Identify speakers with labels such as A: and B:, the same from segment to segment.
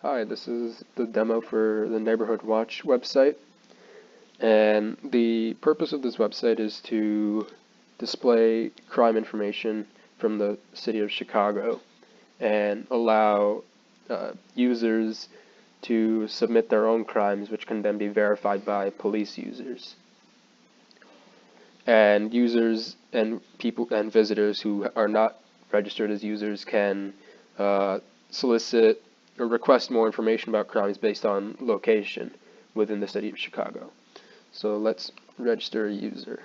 A: Hi, this is the demo for the Neighborhood Watch website, and the purpose of this website is to display crime information from the city of Chicago and allow users to submit their own crimes, which can then be verified by police users. And users and people and visitors who are not registered as users can solicit or request more information about crimes based on location within the city of Chicago. So let's register a user.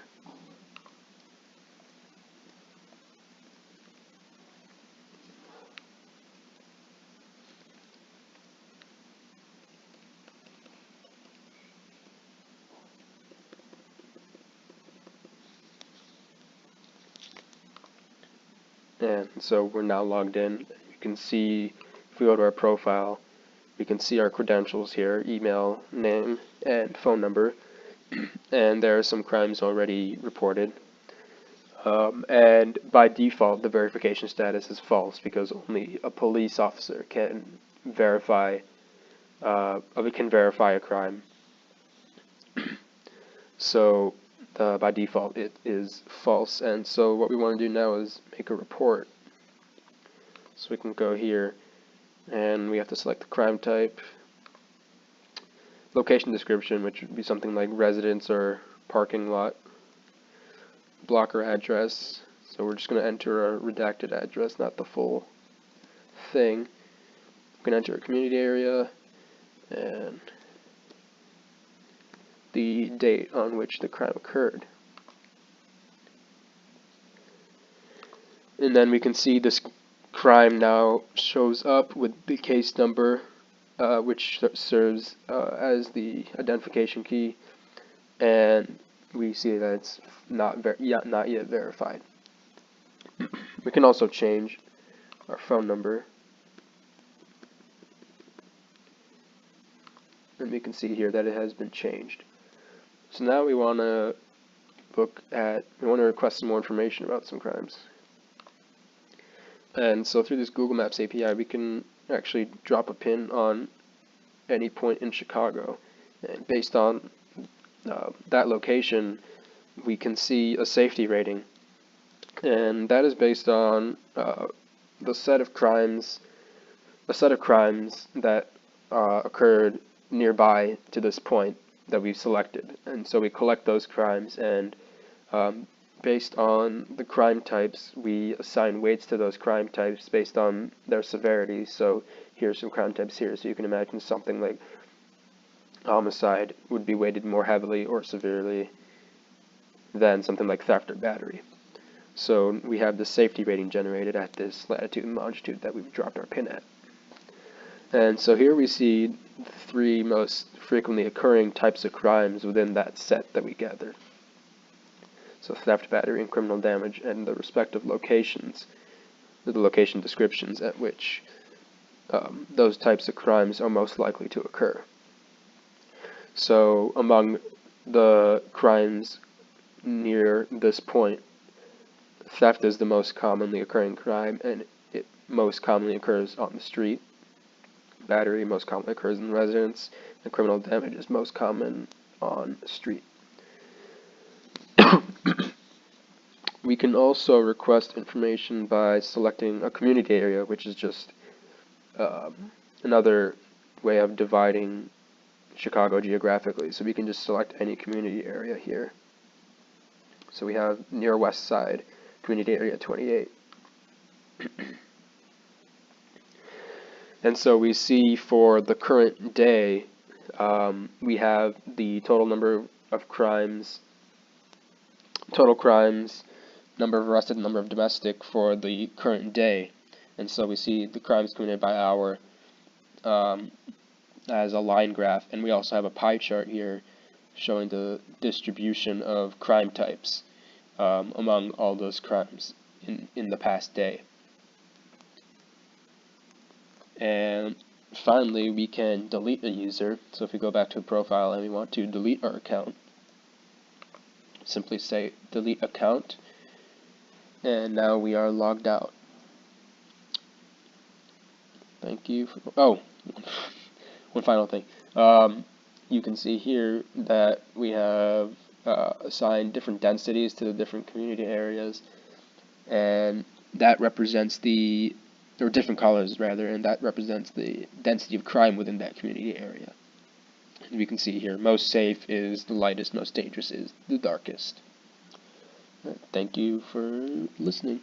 A: And so we're now logged in. You can see, if we go to our profile, we can see our credentials here: email, name, and phone number. And there are some crimes already reported. And by default, the verification status is false because only a police officer can verify a crime. So by default, it is false. And so what we want to do now is make a report. So we can go here, and we have to select the crime type, location description, which would be something like residence or parking lot, blocker address. So we're just going to enter a redacted address, not the full thing. We can enter a community area and the date on which the crime occurred. And then we can see this crime now shows up with the case number, which serves as the identification key, and we see that it's not yet verified. We can also change our phone number, and we can see here that it has been changed. So now we want to request some more information about some crimes. And so through this Google Maps API, we can actually drop a pin on any point in Chicago, and based on that location, we can see a safety rating, and that is based on the set of crimes that occurred nearby to this point that we've selected. And so we collect those crimes, and based on the crime types, we assign weights to those crime types based on their severity. So here's some crime types here. So you can imagine something like homicide would be weighted more heavily or severely than something like theft or battery. So we have the safety rating generated at this latitude and longitude that we've dropped our pin at. And so here we see the three most frequently occurring types of crimes within that set that we gathered. So theft, battery, and criminal damage, and the respective locations, the location descriptions at which those types of crimes are most likely to occur. So among the crimes near this point, theft is the most commonly occurring crime, and it most commonly occurs on the street. Battery most commonly occurs in residence, and criminal damage is most common on the street. We can also request information by selecting a community area, which is just another way of dividing Chicago geographically. So we can just select any community area here. So we have near West Side, community area 28. And so we see for the current day, we have the total number of crimes, number of arrested, number of domestic for the current day. And so we see the crimes committed by hour as a line graph, and we also have a pie chart here showing the distribution of crime types among all those crimes in the past day. And finally, we can delete a user. So if we go back to a profile and we want to delete our account, simply say delete account, and now we are logged out. thank you. One final thing. You can see here that we have assigned different densities to the different community areas, and that represents or different colors rather, and that represents the density of crime within that community area. And we can see here, most safe is the lightest, most dangerous is the darkest. Thank you for listening.